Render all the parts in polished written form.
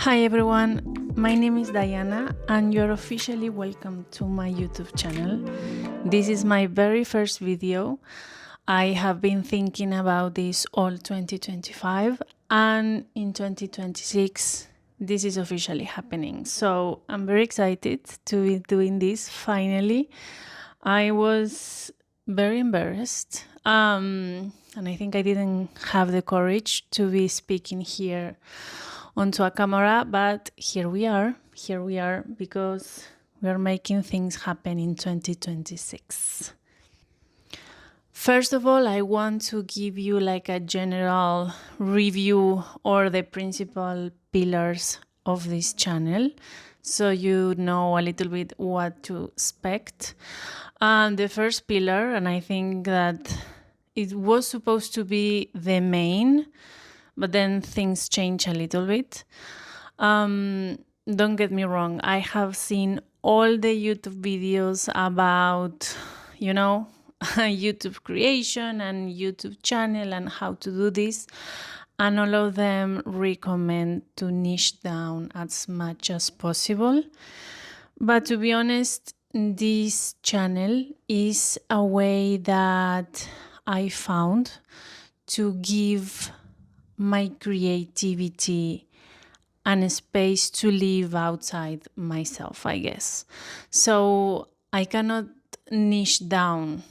Hi everyone, my name is Diana and you're officially welcome to my YouTube channel. This is my very first video. I have been thinking about this all 2025 and in 2026 this is officially happening. So I'm very excited to be doing this finally. I was very embarrassed and I think I didn't have the courage to be speaking here onto a camera, but here we are because we are making things happen in 2026. First of all, I want to give you like a general review or the principal pillars of this channel so you know a little bit what to expect. The first pillar, and I think that it was supposed to be the main, but then things change a little bit. Don't get me wrong, I have seen all the YouTube videos about, YouTube creation and YouTube channel and how to do this. And all of them recommend to niche down as much as possible. But to be honest, this channel is a way that I found to give my creativity and a space to live outside myself, I guess. So I cannot niche down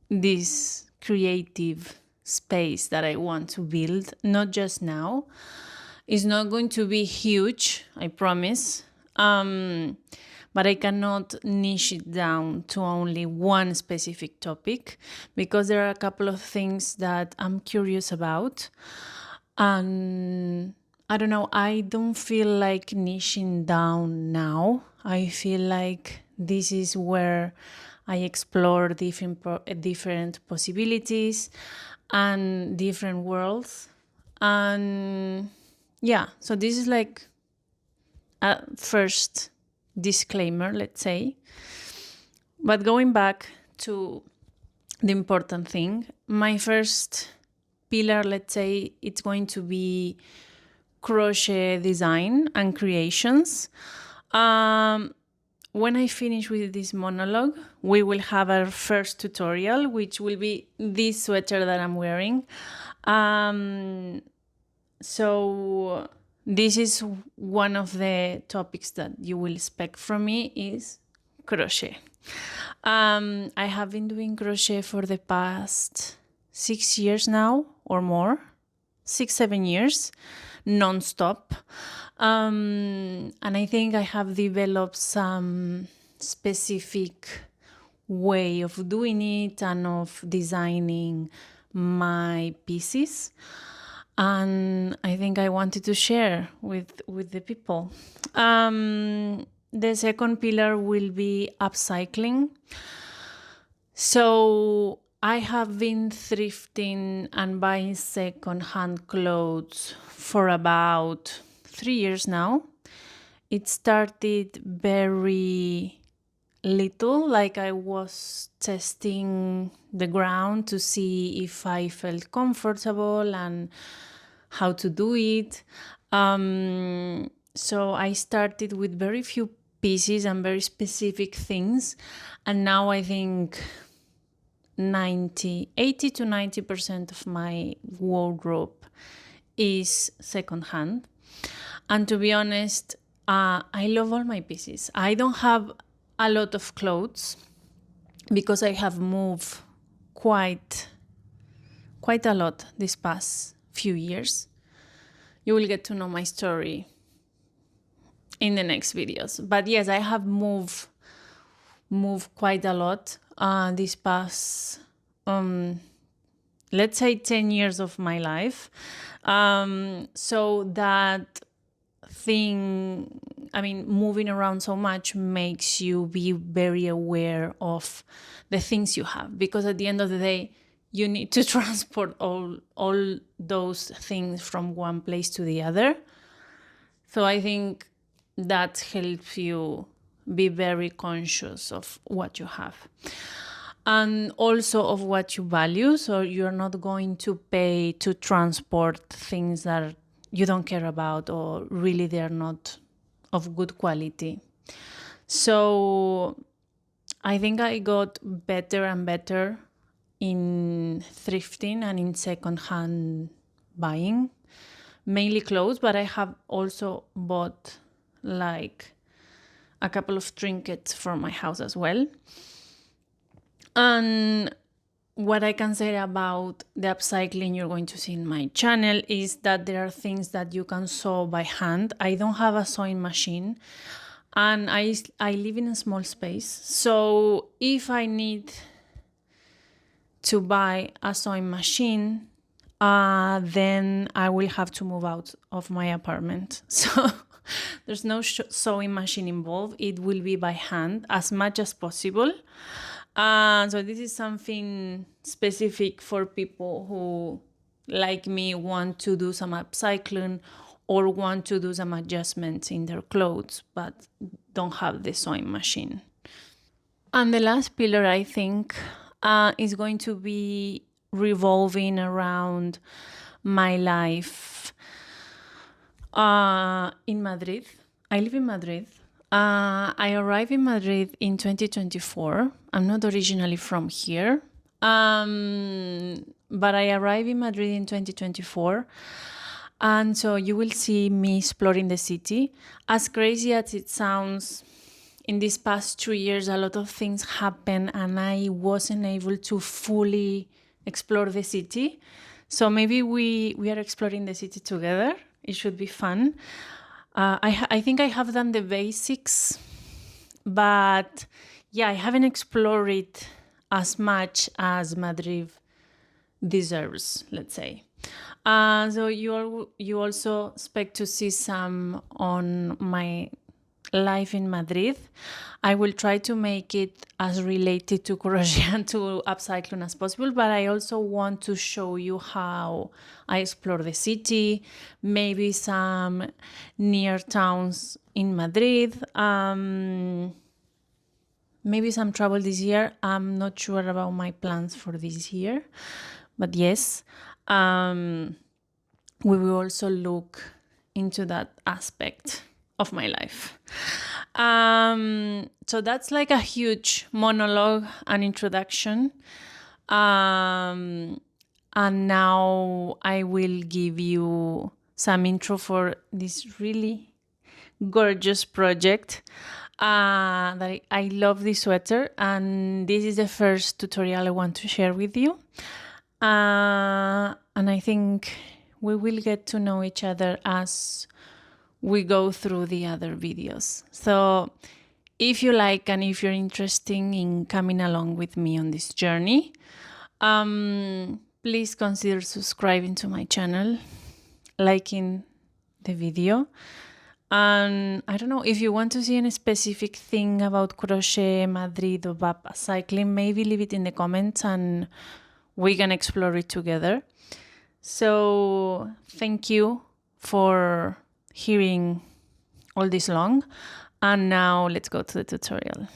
this creative space that I want to build, not just now. It's not going to be huge, I promise. But I cannot niche it down to only one specific topic because there are a couple of things that I'm curious about. And I don't know, I don't feel like niching down now. I feel like this is where I explore different possibilities and different worlds. And yeah, so this is like a first disclaimer, let's say. But going back to the important thing, my first pillar, let's say, it's going to be crochet design and creations. When I finish with this monologue, we will have our first tutorial, which will be this sweater that I'm wearing. So this is one of the topics that you will expect from me is crochet. I have been doing crochet for the past 6 years now or more, 6-7 years, non-stop. And I think I have developed some specific way of doing it and of designing my pieces. And I think I wanted to share with the people. The second pillar will be upcycling. So I have been thrifting and buying second-hand clothes for about 3 years now. It started very little, like I was testing the ground to see if I felt comfortable and how to do it. So I started with very few pieces and very specific things, and now I think 80 to 90% of my wardrobe is secondhand. And to be honest, I love all my pieces. I don't have a lot of clothes because I have moved quite a lot this past few years. You will get to know my story in the next videos. But yes, I have moved quite a lot this past, let's say 10 years of my life. So that thing, moving around so much makes you be very aware of the things you have, because at the end of the day, you need to transport all those things from one place to the other. So I think that helps you be very conscious of what you have and also of what you value. So you're not going to pay to transport things that you don't care about, or really they're not of good quality. So I think I got better and better in thrifting and in secondhand buying, mainly clothes, but I have also bought like a couple of trinkets for my house as well. And what I can say about the upcycling you're going to see in my channel is that there are things that you can sew by hand. I don't have a sewing machine, and I live in a small space. So if I need to buy a sewing machine, then I will have to move out of my apartment. So there's no sewing machine involved. It will be by hand as much as possible. So this is something specific for people who, like me, want to do some upcycling or want to do some adjustments in their clothes, but don't have the sewing machine. And the last pillar, I think, is going to be revolving around my life in Madrid. I live in Madrid. I arrived in Madrid in 2024. I'm not originally from here, but I arrived in Madrid in 2024. And so you will see me exploring the city. As crazy as it sounds, in these past 2 years, a lot of things happened and I wasn't able to fully explore the city. So maybe we are exploring the city together. It should be fun. I think I have done the basics, but yeah, I haven't explored it as much as Madrid deserves, let's say. So you also expect to see some on my life in Madrid. I will try to make it as related to crochet and to upcycling as possible, but I also want to show you how I explore the city, maybe some near towns in Madrid, maybe some travel this year. I'm not sure about my plans for this year, but yes, we will also look into that aspect of my life. So that's like a huge monologue and introduction. And now I will give you some intro for this really gorgeous project. That I love this sweater, and this is the first tutorial I want to share with you. And I think we will get to know each other as we go through the other videos. So if you like and if you're interested in coming along with me on this journey, please consider subscribing to my channel, liking the video. And I don't know, if you want to see any specific thing about crochet, Madrid, or upcycling, maybe leave it in the comments and we can explore it together. So thank you for hearing all this long, and now let's go to the tutorial.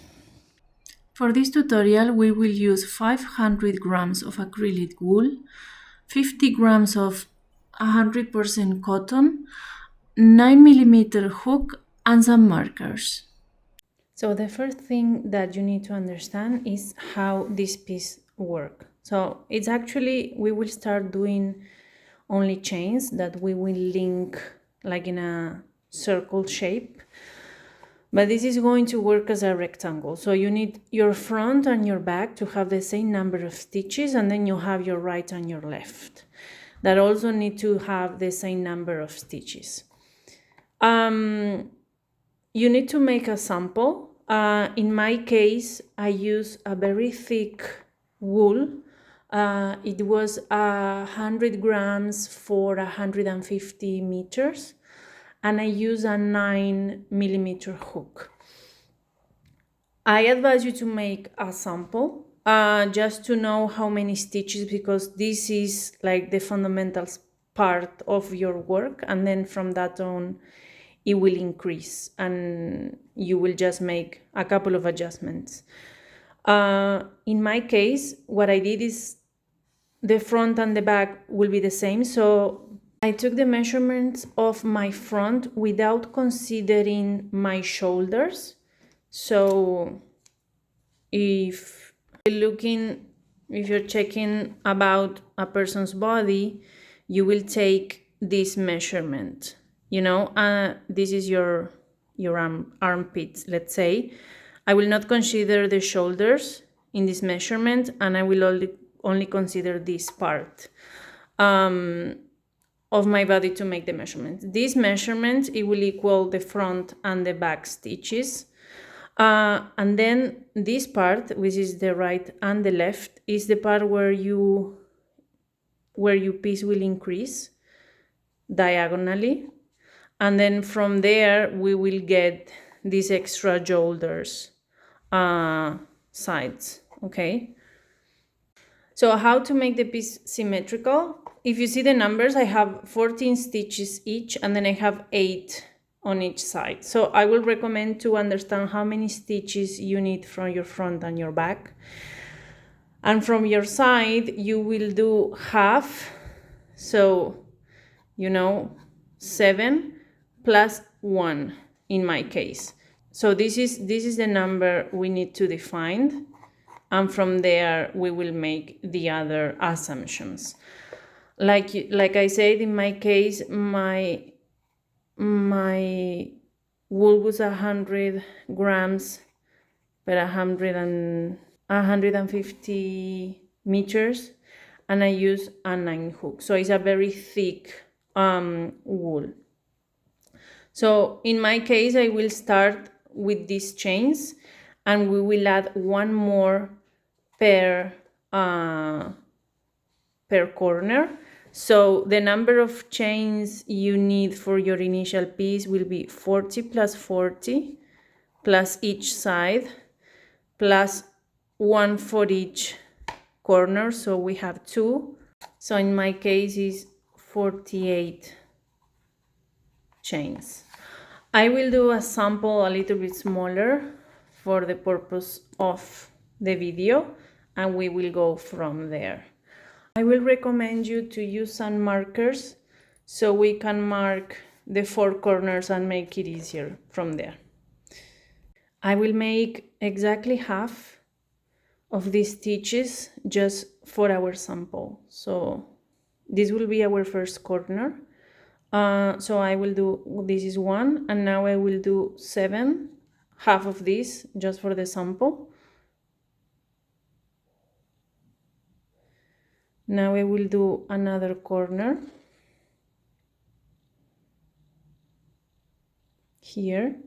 For this tutorial we will use 500 grams of acrylic wool, 50 grams of 100% cotton, 9mm hook, and some markers. So the first thing that you need to understand is how this piece works. So it's actually, we will start doing only chains that we will link like in a circle shape, but this is going to work as a rectangle. So you need your front and your back to have the same number of stitches, and then you have your right and your left that also need to have the same number of stitches. You need to make a sample. In my case, I use a very thick wool. It was 100 grams for 150 meters, and I use a 9mm hook. I advise you to make a sample just to know how many stitches, because this is like the fundamental part of your work, and then from that on it will increase and you will just make a couple of adjustments. In my case, what I did is the front and the back will be the same. So I took the measurements of my front without considering my shoulders. So if you're checking about a person's body, you will take this measurement. This is your armpits, let's say. I will not consider the shoulders in this measurement, and I will only consider this part of my body to make the measurement. This measurement, it will equal the front and the back stitches. And then this part, which is the right and the left, is the part where your piece will increase diagonally. And then from there, we will get these extra shoulders sides, okay? So how to make the piece symmetrical? If you see the numbers, I have 14 stitches each, and then I have 8 on each side. So I will recommend to understand how many stitches you need from your front and your back. And from your side, you will do half. So, 7 plus 1 in my case. So this is the number we need to define. And from there, we will make the other assumptions. Like I said, in my case, my wool was 100 grams per 150 meters, and I use a 9 hook. So it's a very thick wool. So in my case, I will start with these chains, and we will add one more per corner. So the number of chains you need for your initial piece will be 40 plus 40 plus each side plus 1 for each corner. So we have 2. So in my case is 48 chains. I will do a sample a little bit smaller for the purpose of the video, and we will go from there. I will recommend you to use some markers so we can mark the 4 corners and make it easier from there. I will make exactly half of these stitches just for our sample. So this will be our first corner. So I will do, this is 1, and now I will do 7, half of this just for the sample. Now I will do another corner here.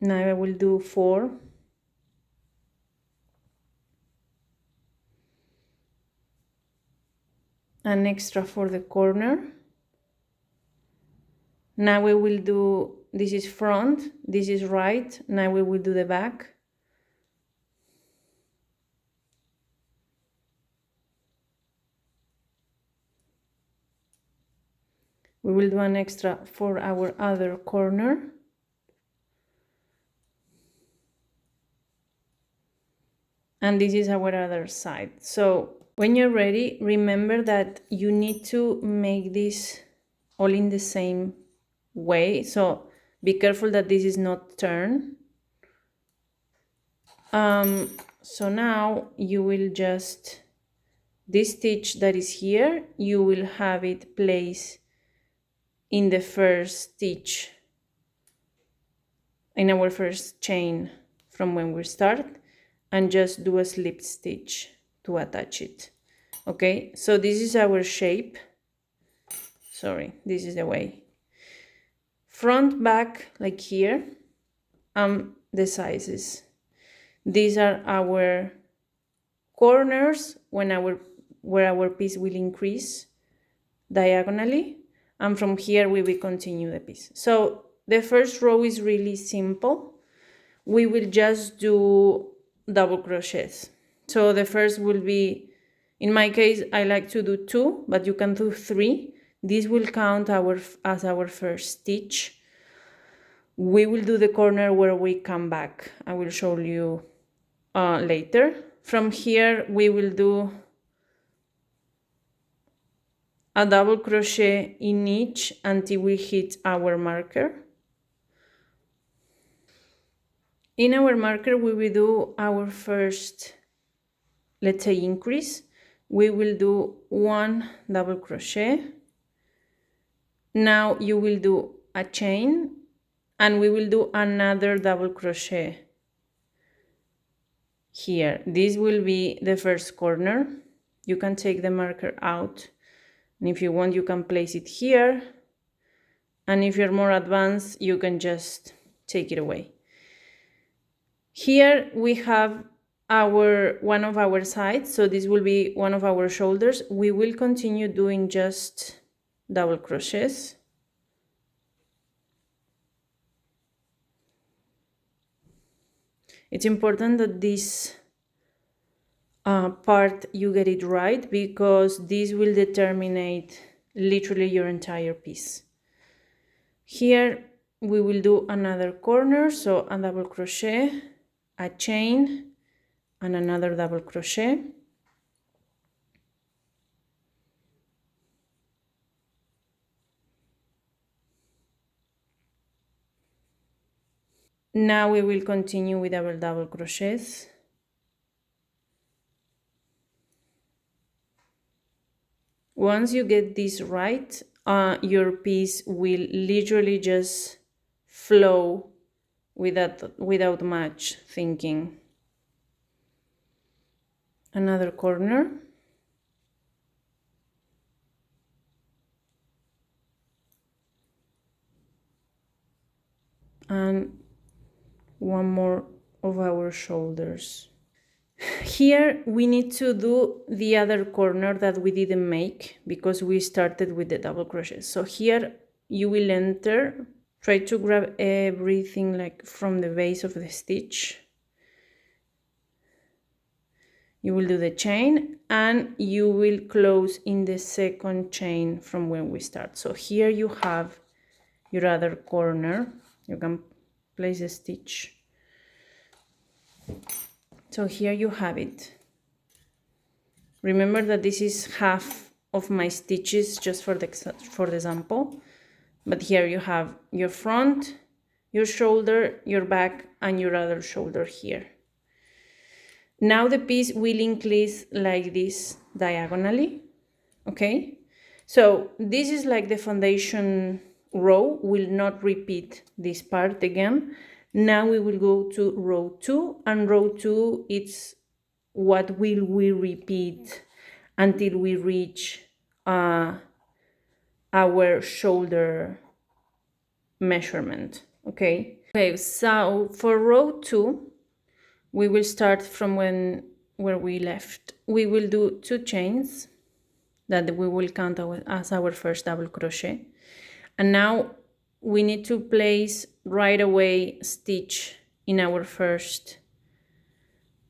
Now I will do 4. An extra for the corner. Now we will do, this is front, this is right. Now we will do the back. We will do an extra for our other corner. And this is our other side. So when you're ready, remember that you need to make this all in the same way. So be careful that this is not turned. So now you will just, this stitch that is here, you will have it placed in the first stitch, in our first chain from when we start, and just do a slip stitch to attach it. Okay, so this is our shape. Sorry, this is the way. Front, back, like here, the sizes. These are our corners where our piece will increase diagonally, and from here we will continue the piece. So the first row is really simple. We will just do double crochets. So the first will be, in my case, I like to do 2, but you can do 3. This will count as our first stitch. We will do the corner where we come back. I will show you later. From here, we will do a double crochet in each until we hit our marker. In our marker, we will do our first, let's say, increase. We will do 1 double crochet. Now you will do a chain and we will do another double crochet here. This will be the first corner. You can take the marker out, and if you want, you can place it here. And if you're more advanced, you can just take it away. Here we have one of our sides, so this will be one of our shoulders. We will continue doing just double crochets. It's important that this part you get it right, because this will determine literally your entire piece. Here we will do another corner, so a double crochet, a chain, and another double crochet. Now we will continue with our double crochets. Once you get this right, your piece will literally just flow without much thinking. Another corner. And one more of our shoulders. Here we need to do the other corner that we didn't make because we started with the double crochet. So here you will enter, try to grab everything like from the base of the stitch. You will do the chain and you will close in the second chain from when we start. So here you have your other corner. You can place a stitch. So here you have it. Remember that this is half of my stitches just for the example. But here you have your front, your shoulder, your back, and your other shoulder here. Now the piece will increase like this diagonally, okay? So this is like the foundation row, will not repeat this part again. Now we will go to row 2, and row 2 it's what will we repeat until we reach our shoulder measurement, okay? Okay, so for row 2, we will start from where we left. We will do 2 chains that we will count as our first double crochet. And now we need to place right away stitch in our first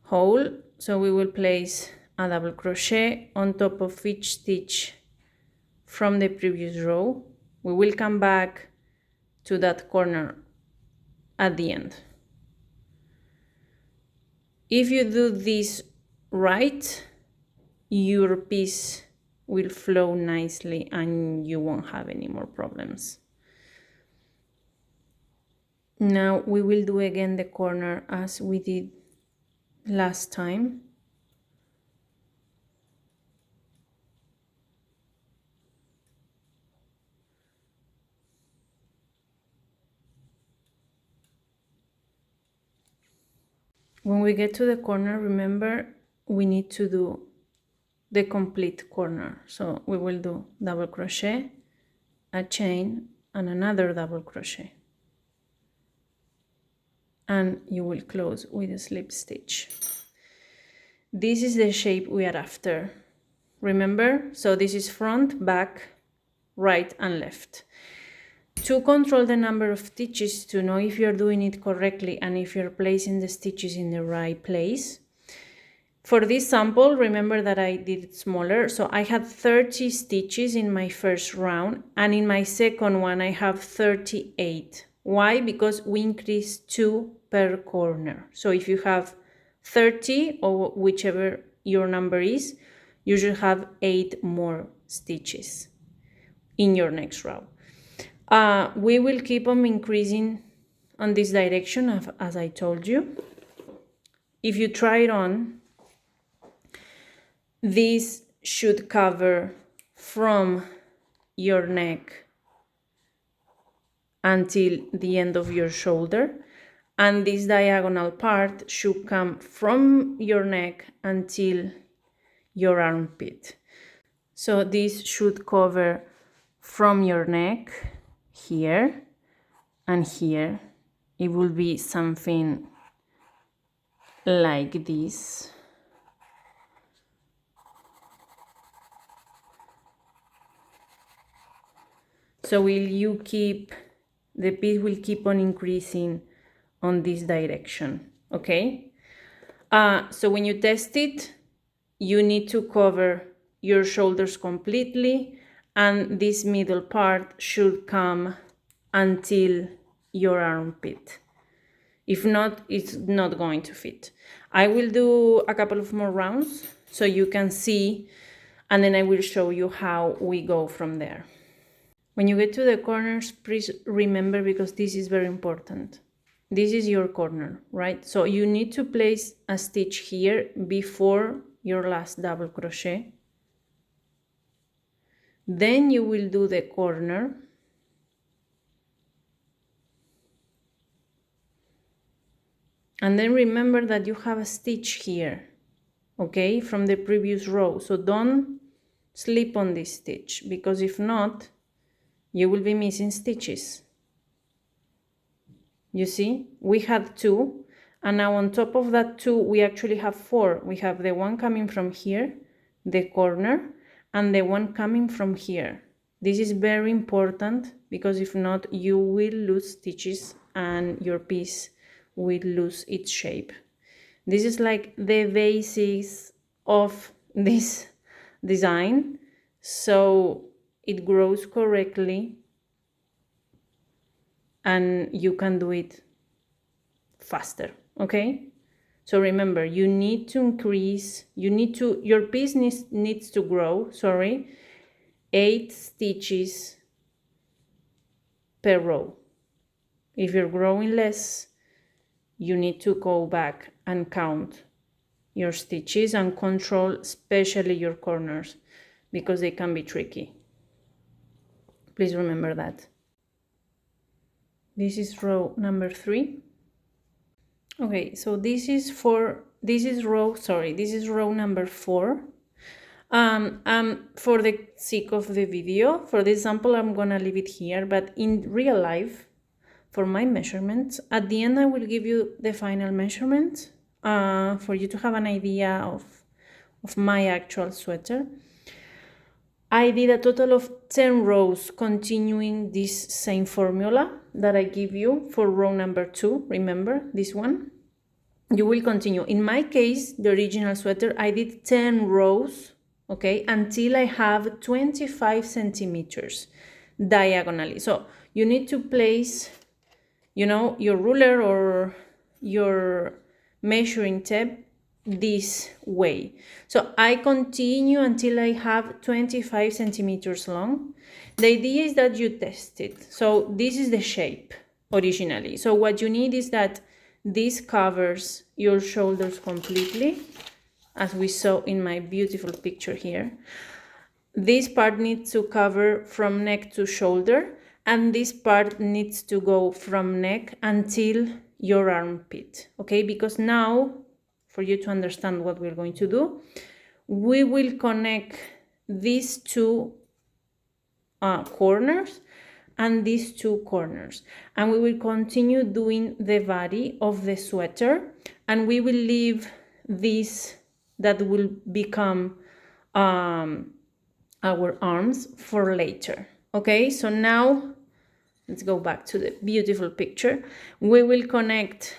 hole. So we will place a double crochet on top of each stitch from the previous row. We will come back to that corner at the end. If you do this right, your piece will flow nicely and you won't have any more problems. Now we will do again the corner as we did last time. When we get to the corner, remember we need to do the complete corner. So we will do double crochet, a chain, and another double crochet. And you will close with a slip stitch. This is the shape we are after. Remember? So this is front, back, right, and left. To control the number of stitches, to know if you're doing it correctly and if you're placing the stitches in the right place. For this sample, remember that I did it smaller. So I had 30 stitches in my first round, and in my second one I have 38. Why? Because we increased 2 per corner. So if you have 30 or whichever your number is, you should have 8 more stitches. in your next row. We will keep on increasing on this direction as I told you. If you try it on, this should cover from your neck until the end of your shoulder, and this diagonal part should come from your neck until your armpit. So this should cover from your neck here and here. It will be something like this. So the piece will keep on increasing on this direction, okay? So when you test it, you need to cover your shoulders completely, and this middle part should come until your armpit. If not, it's not going to fit. I will do a couple of more rounds so you can see, and then I will show you how we go from there. When you get to the corners, please remember, because this is very important. This is your corner, right? So you need to place a stitch here before your last double crochet. Then you will do the corner. And then remember that you have a stitch here, okay, from the previous row. So don't slip on this stitch, because if not, you will be missing stitches. You see, we had 2, and now on top of that 2, we actually have 4. We have the one coming from here, the corner, and the one coming from here. This is very important, because if not, you will lose stitches and your piece will lose its shape. This is like the basics of this design, so it grows correctly and you can do it faster, okay? So remember, you need to increase, your piece needs to grow, 8 stitches per row. If you're growing less, you need to go back and count your stitches and control especially your corners, because they can be tricky. Please remember that. This is row number 3. Okay, so this is row number 4. For the sake of the video, for the example, I'm gonna leave it here, but in real life, for my measurements, at the end I will give you the final measurement for you to have an idea of my actual sweater. I did a total of 10 rows continuing this same formula that I give you for row number 2. Remember this one? You will continue. In my case, the original sweater, I did 10 rows, okay, until I have 25 centimeters diagonally. So you need to place, your ruler or your measuring tape this way. So I continue until I have 25 centimeters long. The idea is that you test it. So this is the shape originally. So what you need is that this covers your shoulders completely, as we saw in my beautiful picture here. This part needs to cover from neck to shoulder, and this part needs to go from neck until your armpit, okay? Because now, for you to understand what we're going to do, we will connect these 2 corners and these 2 corners, and we will continue doing the body of the sweater, and we will leave this that will become our arms for later, okay? So now let's go back to the beautiful picture. We will connect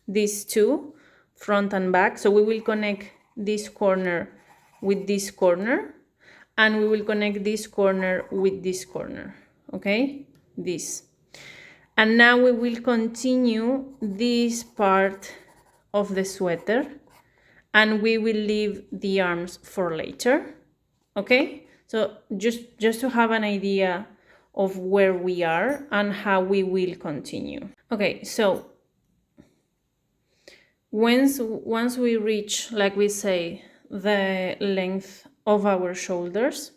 these 2, front and back. So we will connect this corner with this corner, and we will connect this corner with this corner, okay? This. And now we will continue this part of the sweater, and we will leave the arms for later, okay? So just to have an idea of where we are and how we will continue. Okay, so once we reach, like we say, the length of our shoulders,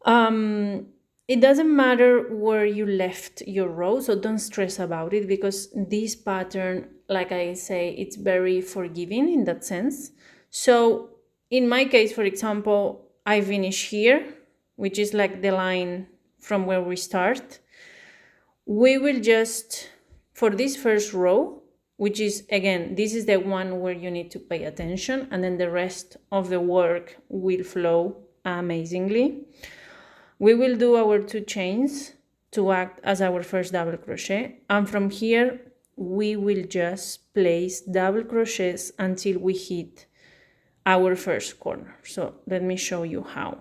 it doesn't matter where you left your row, so don't stress about it, because this pattern, like I say, it's very forgiving in that sense. So in my case, for example, I finish here, which is like the line from where we start. We will just, for this first row, which is, again, this is the one where you need to pay attention, and then the rest of the work will flow amazingly. We will do our 2 chains to act as our first double crochet, and from here we will just place double crochets until we hit our first corner. So let me show you how.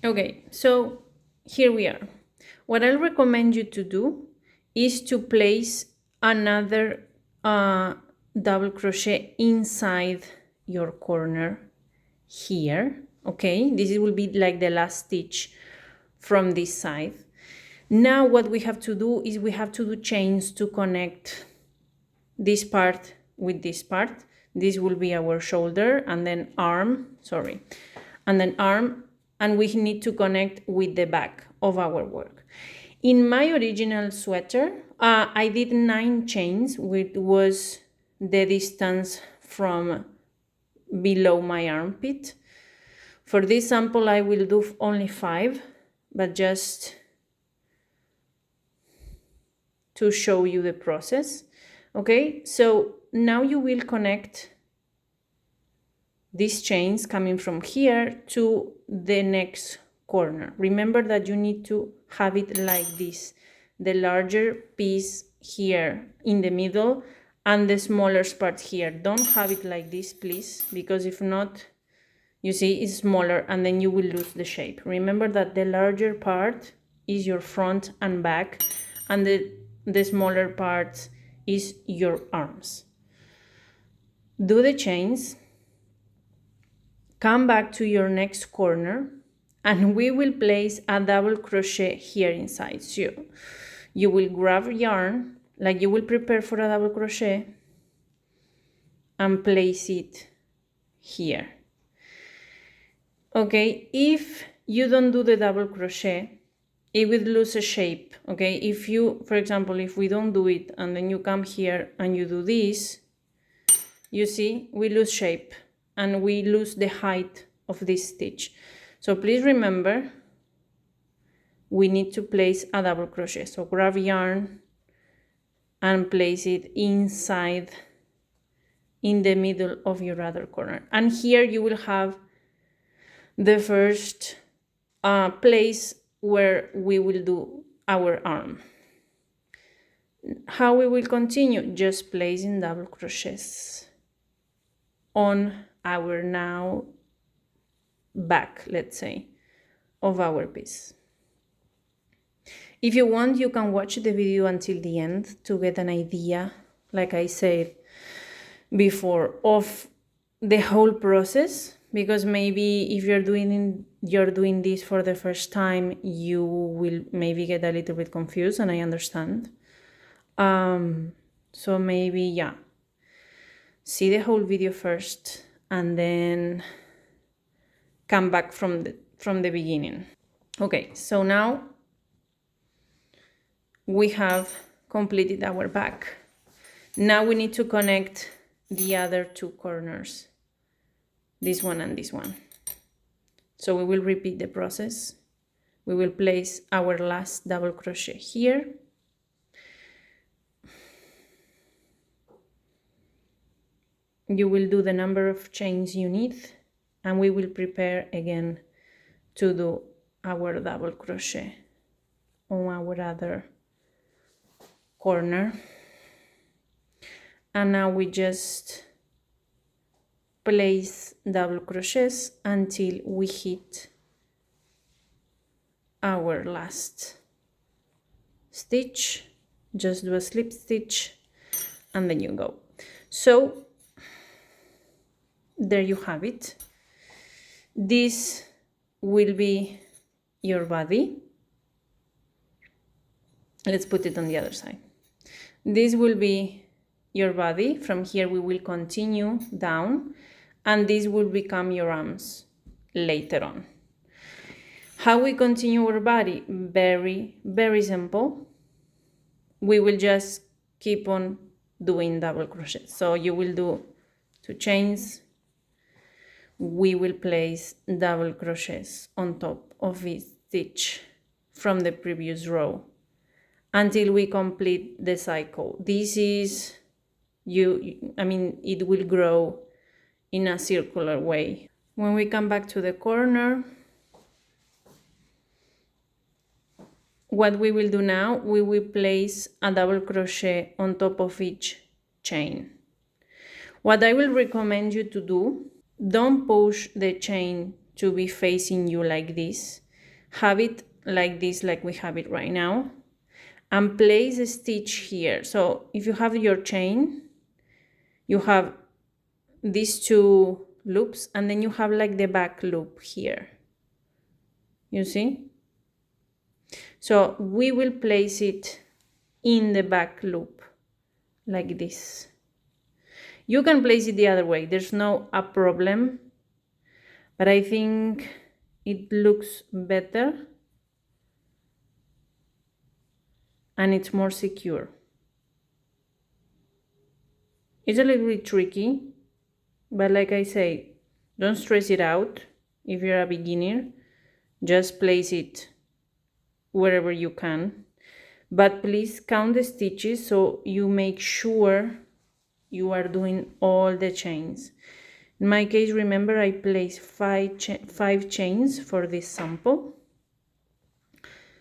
Okay, so here we are. What I'll recommend you to do is to place another double crochet inside your corner here. Okay, this will be like the last stitch from this side. Now what we have to do is we have to do chains to connect this part with this part. This will be our shoulder, and then arm, and then arm, and we need to connect with the back of our work. In my original sweater, I did 9 chains, which was the distance from below my armpit. For this sample, I will do only 5, but just to show you the process. Okay, so now you will connect these chains coming from here to the next corner. Remember that you need to have it like this, the larger piece here in the middle and the smaller part here. Don't have it like this, please, because if not, you see, it's smaller and then you will lose the shape. Remember that the larger part is your front and back, and the smaller part is your arms. Do the chains, come back to your next corner, and we will place a double crochet here inside. So you will grab yarn, like you will prepare for a double crochet, and place it here. Okay, if you don't do the double crochet, it will lose a shape. Okay, if you, for example, if we don't do it and then you come here and you do this, you see, we lose shape and we lose the height of this stitch. So please remember, we need to place a double crochet. So grab yarn and place it inside, in the middle of your other corner. And here you will have the first place where we will do our arm. How we will continue? Just placing double crochets on our now back, let's say, of our piece. If you want, you can watch the video until the end to get an idea, like I said before, of the whole process, because maybe if you're doing this for the first time, you will maybe get a little bit confused, and I understand. So maybe, yeah, see the whole video first and then come back from the beginning. Okay, so now we have completed our back. Now we need to connect the other 2 corners, this one and this one. So we will repeat the process. We will place our last double crochet here. You will do the number of chains you need, and we will prepare again to do our double crochet on our other corner. And now we just place double crochets until we hit our last stitch. Just do a slip stitch and then you go. So there you have it. This will be your body. Let's put it on the other side. This will be your body. From here we will continue down, and this will become your arms later on. How we continue our body? Very, very simple. We will just keep on doing double crochet. So you will do 2 chains. We will place double crochets on top of each stitch from the previous row until we complete the cycle. This is it will grow in a circular way. When we come back to the corner, what we will do now, we will place a double crochet on top of each chain. What I will recommend you to do, don't push the chain to be facing you like this. Have it like this, like we have it right now, and place a stitch here. So if you have your chain, you have these 2 loops, and then you have like the back loop here. You see? So we will place it in the back loop like this. You can place it the other way, there's no problem, but I think it looks better and it's more secure. It's a little bit tricky, but like I say, don't stress it out. If you're a beginner, just place it wherever you can, but please count the stitches so you make sure you are doing all the chains. In my case, remember, I placed 5 chains for this sample,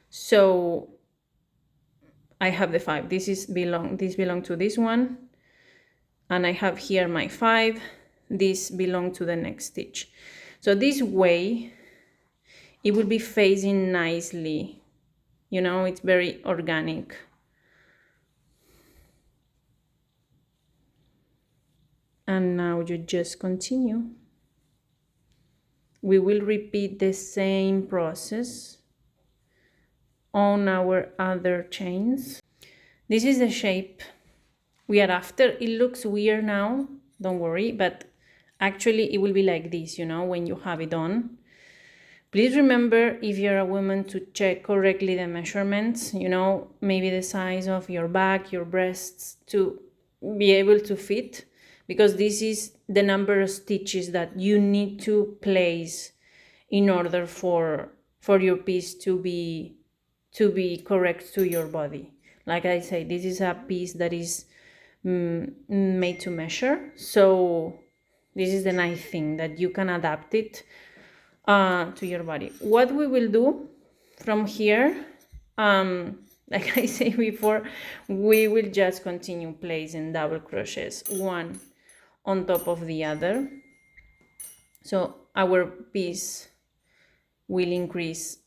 so I have the 5. This belong to this one, and I have here my 5. This belong to the next stitch. So this way it will be facing nicely, it's very organic. And now you just continue. We will repeat the same process on our other chains. This is the shape we are after. It looks weird now, don't worry, but actually it will be like this, when you have it on. Please remember, if you're a woman, to check correctly the measurements, maybe the size of your back, your breasts, to be able to fit, because this is the number of stitches that you need to place in order for your piece to be correct to your body. Like I say, this is a piece that is made to measure, so this is the nice thing, that you can adapt it to your body. What we will do from here, like I said before, we will just continue placing double crochets one on top of the other, so our piece will increase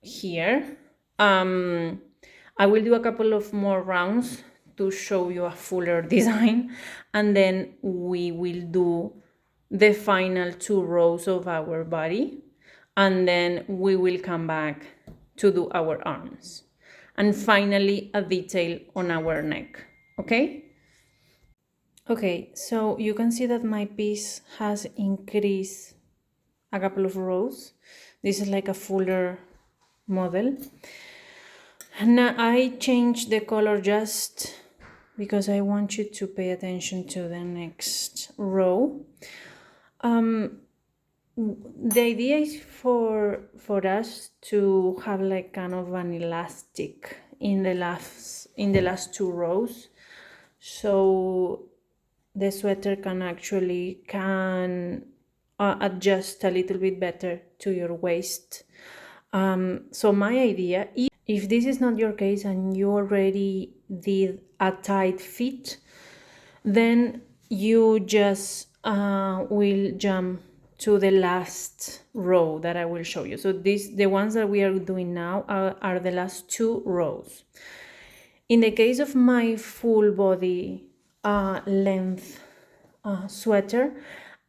here. I will do a couple of more rounds to show you a fuller design, and then we will do the final 2 rows of our body, and then we will come back to do our arms, and finally a detail on our neck. Okay, so you can see that my piece has increased a couple of rows. This is like a fuller model, and I changed the color just because I want you to pay attention to the next row. The idea is for us to have like kind of an elastic in the last 2 rows, so the sweater can adjust a little bit better to your waist. So my idea, if this is not your case and you already did a tight fit, then you just will jump to the last row that I will show you. So the ones that we are doing now are the last 2 rows. In the case of my full body length sweater,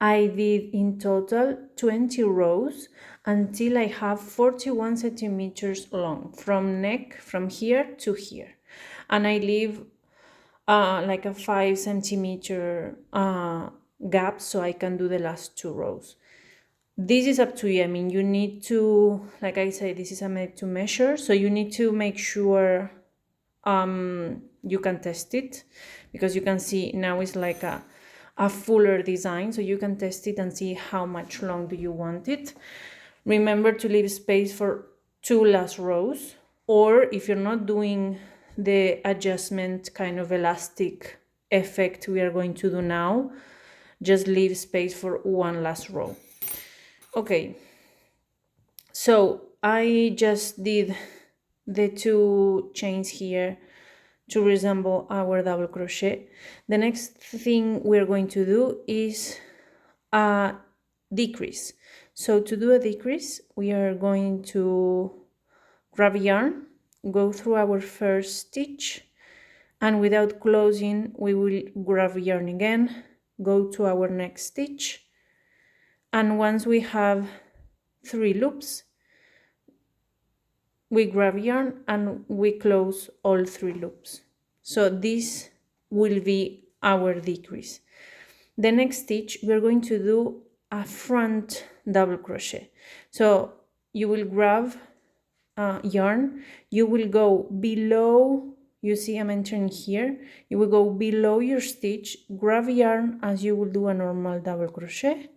I did in total 20 rows until I have 41 centimeters long from neck, from here to here. And I leave like a 5 centimeter gap so I can do the last 2 rows. This is up to you. I mean, you need to, like I said, this is a made to measure, so you need to make sure you can test it, because you can see now it's like a fuller design, so you can test it and see how much long do you want it. Remember to leave space for 2 last rows, or if you're not doing the adjustment kind of elastic effect we are going to do now, just leave space for 1 last row. Okay, so I just did the 2 chains here to resemble our double crochet. The next thing we're going to do is a decrease. So to do a decrease, we are going to grab yarn, go through our first stitch, and without closing, we will grab yarn again, go to our next stitch, and once we have 3 loops, we grab yarn and we close all 3 loops. So this will be our decrease. The next stitch, we're going to do a front double crochet. So you will grab yarn, you will go below, you see I'm entering here, you will go below your stitch, grab yarn as you will do a normal double crochet,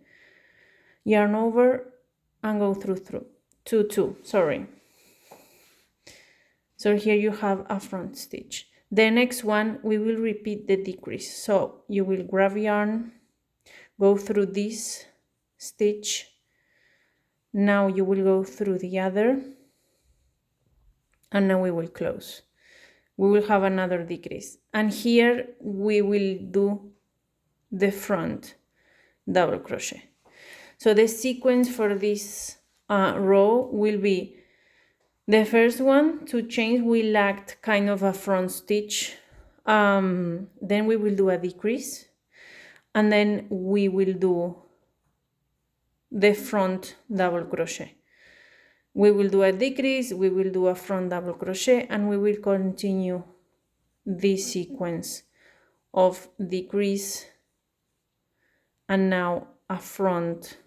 yarn over and go through 2, sorry. So here you have a front stitch. The next one, we will repeat the decrease. So you will grab yarn, go through this stitch. Now you will go through the other, and now we will close. We will have another decrease. And here we will do the front double crochet. So the sequence for this row will be the first one, 2 chains, we lacked kind of a front stitch. Then we will do a decrease, and then we will do the front double crochet. We will do a decrease, we will do a front double crochet, and we will continue this sequence of decrease and now a front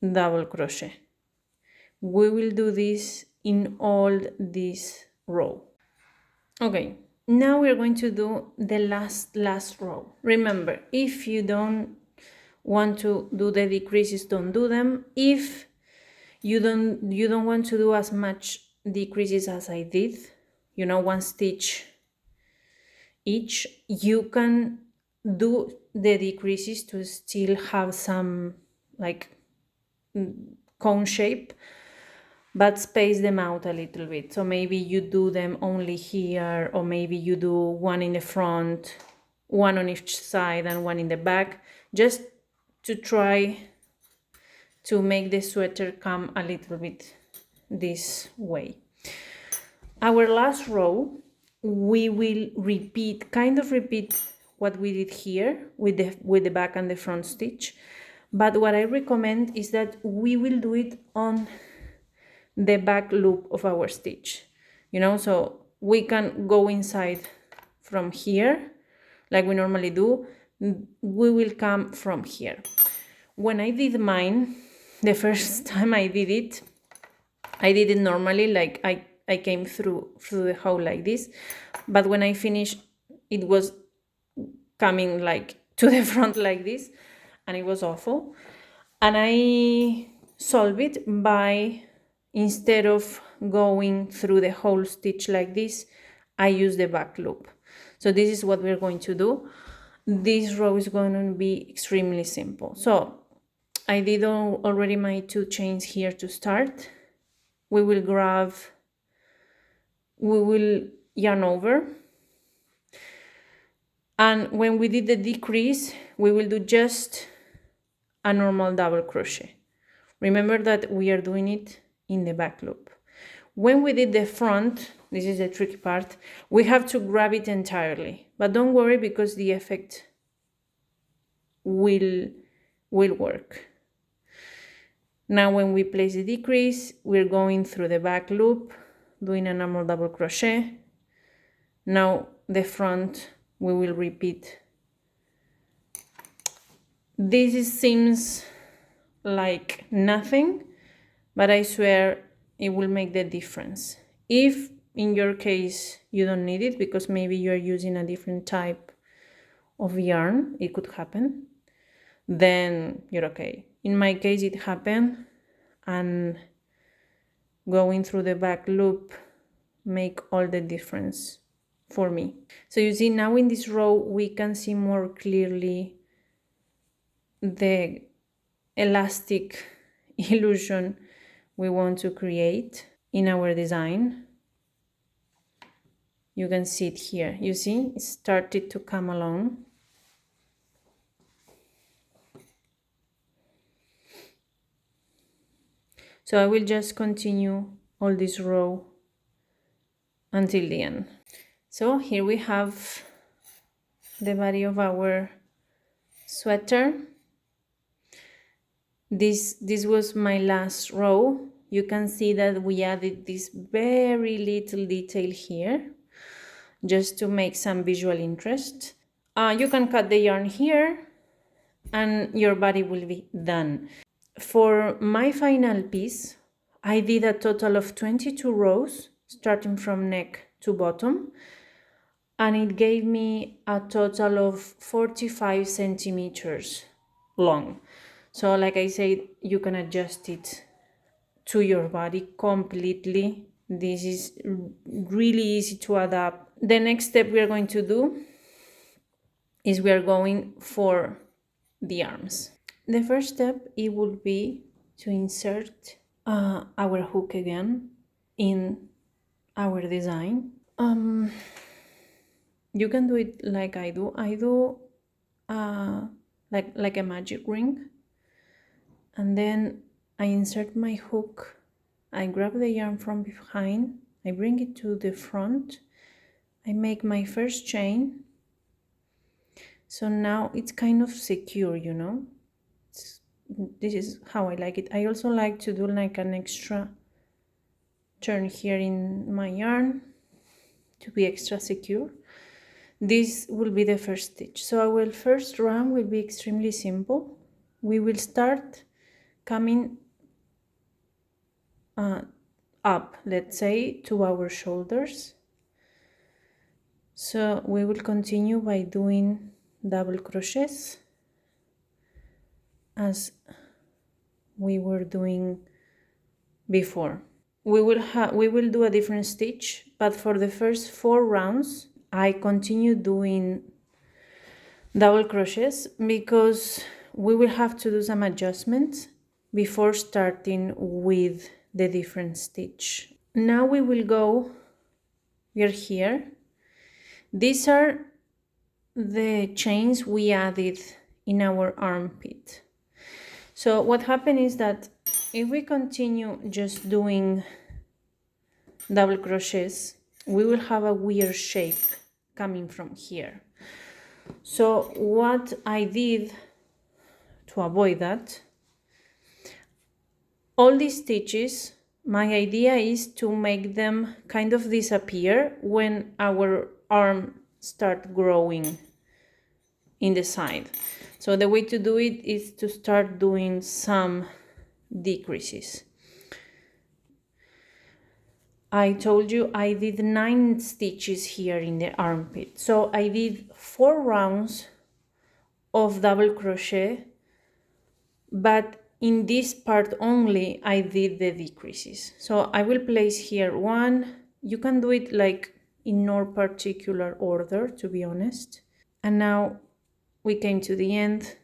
double crochet. We will do this in all this row. Okay, now we're going to do the last row. Remember, if you don't want to do the decreases, don't do them. If you don't want to do as much decreases as I did, 1 stitch each, you can do the decreases to still have some like cone shape, but space them out a little bit. So maybe you do them only here, or maybe you do 1 in the front, 1 on each side and 1 in the back, just to try to make the sweater come a little bit this way. Our last row, we will repeat what we did here with the back and the front stitch, but what I recommend is that we will do it on the back loop of our stitch, so we can go inside from here like we normally do. We will come from here. When I did mine, the first time I did it normally, like I came through the hole like this, but when I finished, it was coming like to the front like this, and it was awful. And I solved it by, instead of going through the whole stitch like this, I use the back loop. So this is what we're going to do. This row is going to be extremely simple. So I did already my 2 chains here to start. We will yarn over. And when we did the decrease, we will do just a normal double crochet. Remember that we are doing it in the back loop. When we did the front, this is the tricky part, we have to grab it entirely. But don't worry, because the effect will work. Now when we place the decrease, we're going through the back loop, doing a normal double crochet. Now the front, we will repeat. Seems like nothing, but I swear it will make the difference. If in your case you don't need it because maybe you're using a different type of yarn, it could happen, then you're okay. In my case it happened, and going through the back loop make all the difference for me. So you see now in this row we can see more clearly the elastic illusion we want to create in our design. You can see it here. You see it started to come along. So I will just continue all this row until the end. So here we have the body of our sweater. This was my last row. You can see that we added this very little detail here just to make some visual interest. You can cut the yarn here and your body will be done. For my final piece, I did a total of 22 rows starting from neck to bottom, and it gave me a total of 45 centimeters long. So like I said, you can adjust it to your body completely. This is really easy to adapt. The next step we are going to do is we are going for the arms. The first step, it will be to insert our hook again in our design. You can do it like I do. I do like a magic ring, and then I insert my hook. I grab the yarn from behind, I bring it to the front, I make my first chain. So now it's kind of secure, you know. This is how I like it. I also like to do like an extra turn here in my yarn to be extra secure. This will be the first stitch. So our first round will be extremely simple. We will start coming up, let's say, to our shoulders. So we will continue by doing double crochets as we were doing before. We will do a different stitch, but for the first 4 rounds I continue doing double crochets because we will have to do some adjustments before starting with the different stitch. Now we are here. These are the chains we added in our armpit. So what happened is that if we continue just doing double crochets, we will have a weird shape coming from here. So what I did to avoid that, all these stitches, my idea is to make them kind of disappear when our arm starts growing in the side. So the way to do it is to start doing some decreases. I told you I did 9 stitches here in the armpit. So I did 4 rounds of double crochet, but in this part only I did the decreases. So I will place here 1. You can do it like in no particular order, to be honest. And now we came to the end.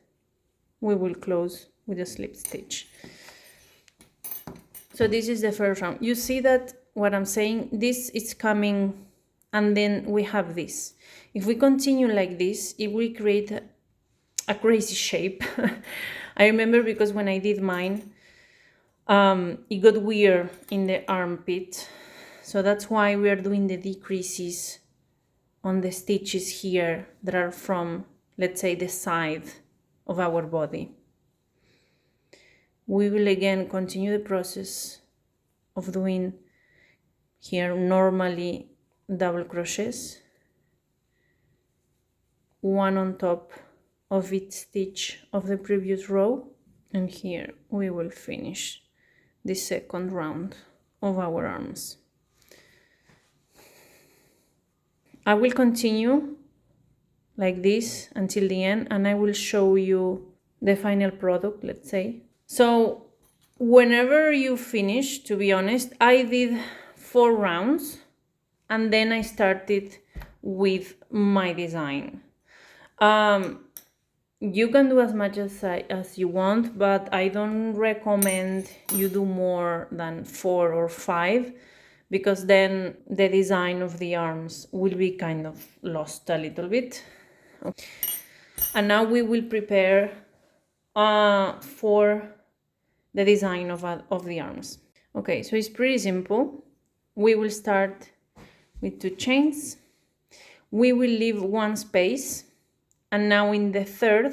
We will close with a slip stitch. So this is the first round. You see that what I'm saying, this is coming, and then we have this. If we continue like this, it will create a crazy shape. I remember because when I did mine, it got weird in the armpit. So that's why we are doing the decreases on the stitches here that are from, let's say, the side of our body. We will again continue the process of doing here normally double crochets, one on top of each stitch of the previous row, and here we will finish the second round of our arms. I will continue like this until the end, and I will show you the final product, let's say. So whenever you finish, to be honest, I did 4 rounds and then I started with my design. You can do as much as you want, but I don't recommend you do more than 4 or 5, because then the design of the arms will be kind of lost a little bit. Okay. And now we will prepare for the design of the arms. Okay, so it's pretty simple. We will start with 2 chains. We will leave 1 space, and now in the third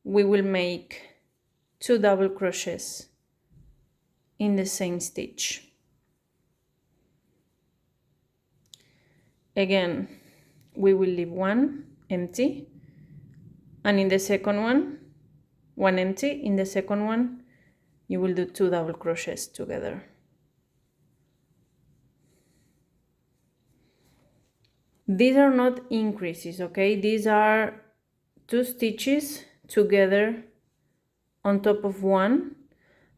we will make 2 double crochets in the same stitch. Again, we will leave 1 empty, and in the second one empty. In the second one you will do 2 double crochets together. These are not increases, okay? These are 2 stitches together on top of one,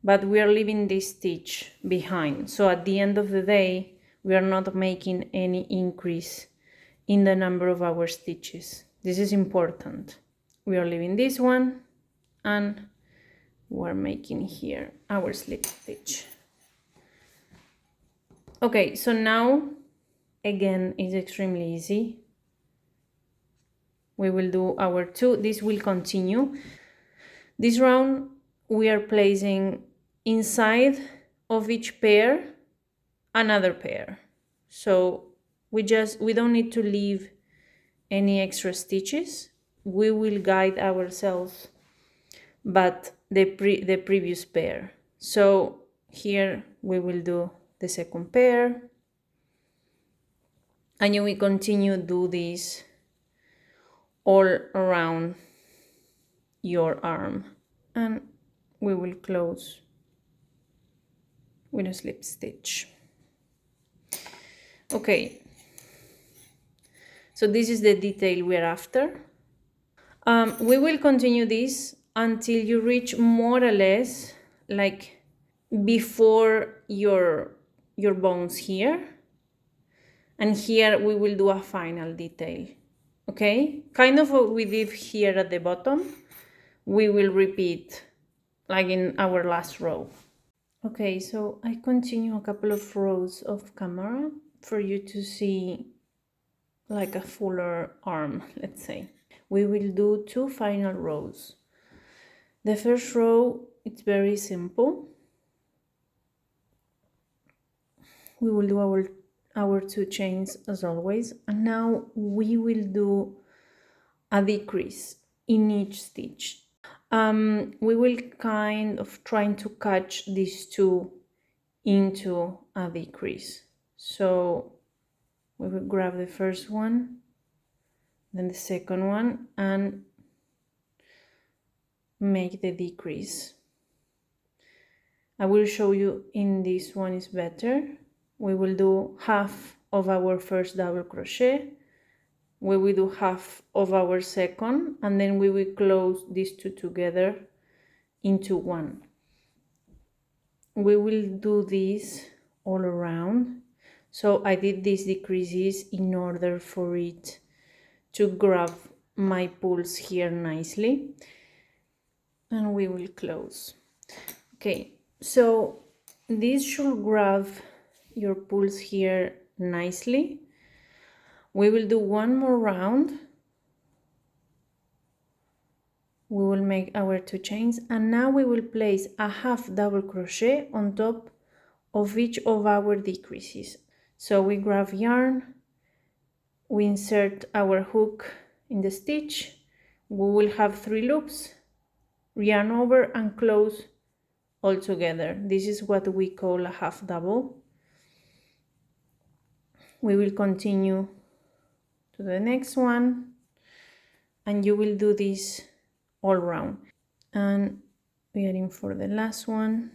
but we are leaving this stitch behind. So at the end of the day, we are not making any increase in the number of our stitches. This is important. We are leaving this one, and we're making here our slip stitch. Okay, so now again it's extremely easy. We will do our 2. This will continue. This round we are placing inside of each pair another pair. So we don't need to leave any extra stitches. We will guide ourselves but the previous pair. So here we will do the second pair, and you will continue to do this all around your arm, and we will close with a slip stitch. Okay, so this is the detail we're after. We will continue this until you reach more or less like before your bones here, and here we will do a final detail. Okay, kind of what we did here at the bottom, we will repeat like in our last row. Okay, so I continue a couple of rows of camera for you to see like a fuller arm, let's say. We will do 2 final rows. The first row, it's very simple. We will do our 2 chains as always, and now we will do a decrease in each stitch. We will kind of trying to catch these 2 into a decrease. So we will grab the first one, then the second one, and make the decrease. I will show you in this one is better. We will do half of our first double crochet, we will do half of our second, and then we will close these 2 together into one. We will do this all around. So I did these decreases in order for it to grab my pulls here nicely, and we will close. Okay, so this should grab your pulls here nicely. We will do one more round. We will make our 2 chains, and now we will place a half double crochet on top of each of our decreases. So we grab yarn, we insert our hook in the stitch, we will have 3 loops, yarn over and close all together. This is what we call a half double. We will continue to the next one, and you will do this all round. And we are in for the last one.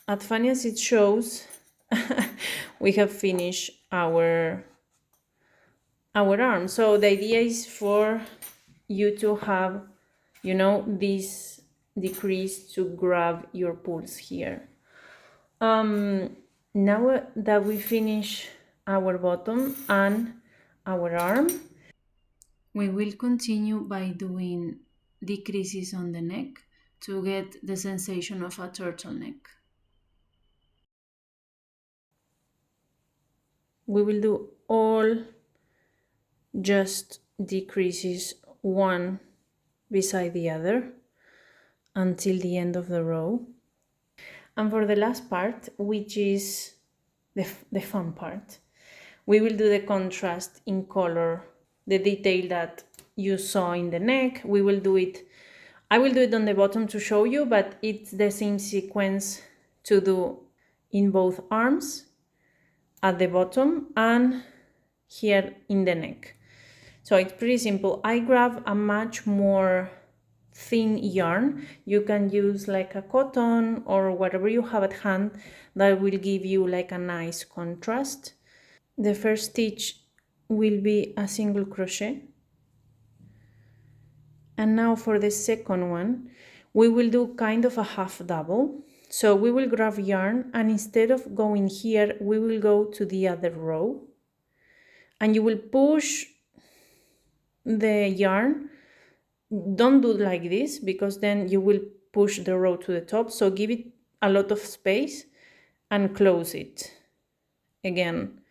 As funny as it shows, we have finished our arm. So the idea is for you to have, you know, this decrease to grab your pulse here. Now that we finish our bottom and our arm, we will continue by doing decreases on the neck to get the sensation of a turtleneck. We will do all just decreases one beside the other until the end of the row. And for the last part, which is the fun part, we will do the contrast in color, the detail that you saw in the neck. We will do it, I will do it on the bottom to show you, but it's the same sequence to do in both arms, at the bottom and here in the neck. So it's pretty simple. I grab a much more thin yarn. You can use like a cotton or whatever you have at hand that will give you like a nice contrast. The first stitch will be a single crochet. And now for the second one, we will do kind of a half double. So we will grab yarn, and instead of going here, we will go to the other row. And you will push the yarn. Don't do like this, because then you will push the row to the top. So give it a lot of space and close it. Again,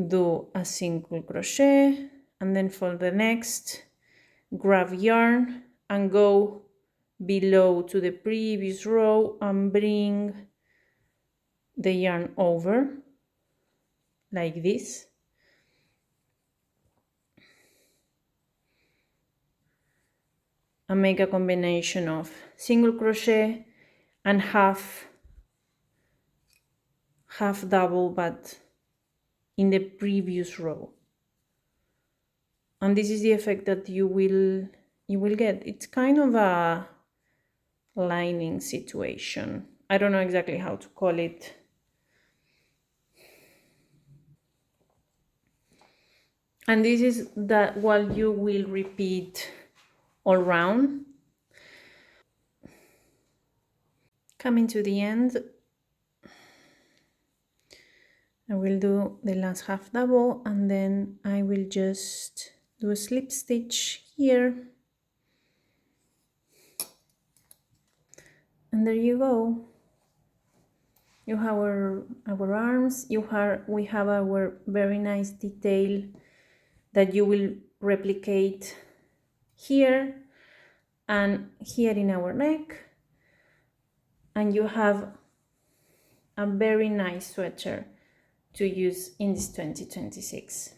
do a single crochet, and then for the next, grab yarn and go below to the previous row and bring the yarn over like this. And make a combination of single crochet and half double, but in the previous row. And this is the effect that you will get. It's kind of a lining situation. I don't know exactly how to call it. And this is that what you will repeat all round. Coming to the end, I will do the last half double, and then I will just do a slip stitch here. And there you go. You have our arms. We have our very nice detail that you will replicate here and here in our neck. And you have a very nice sweater to use in this 2026.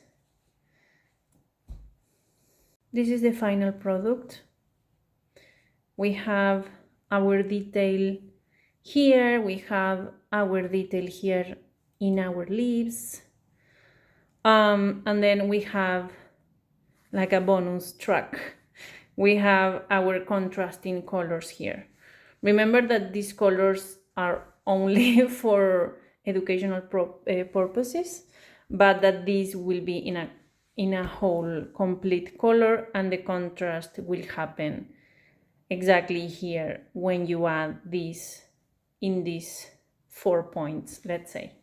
This is the final product. We have our detail here, we have our detail here in our leaves, and then we have like a bonus track. We have our contrasting colors here. Remember that these colors are only for educational purposes, but that these will be in a whole complete color, and the contrast will happen exactly here when you add this in these 4 points, let's say.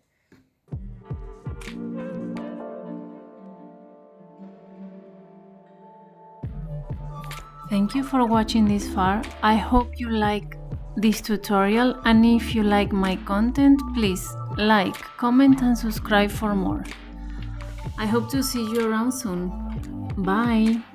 Thank you for watching this far. I hope you like this tutorial, and if you like my content, please like, comment and subscribe for more. I hope to see you around soon. Bye!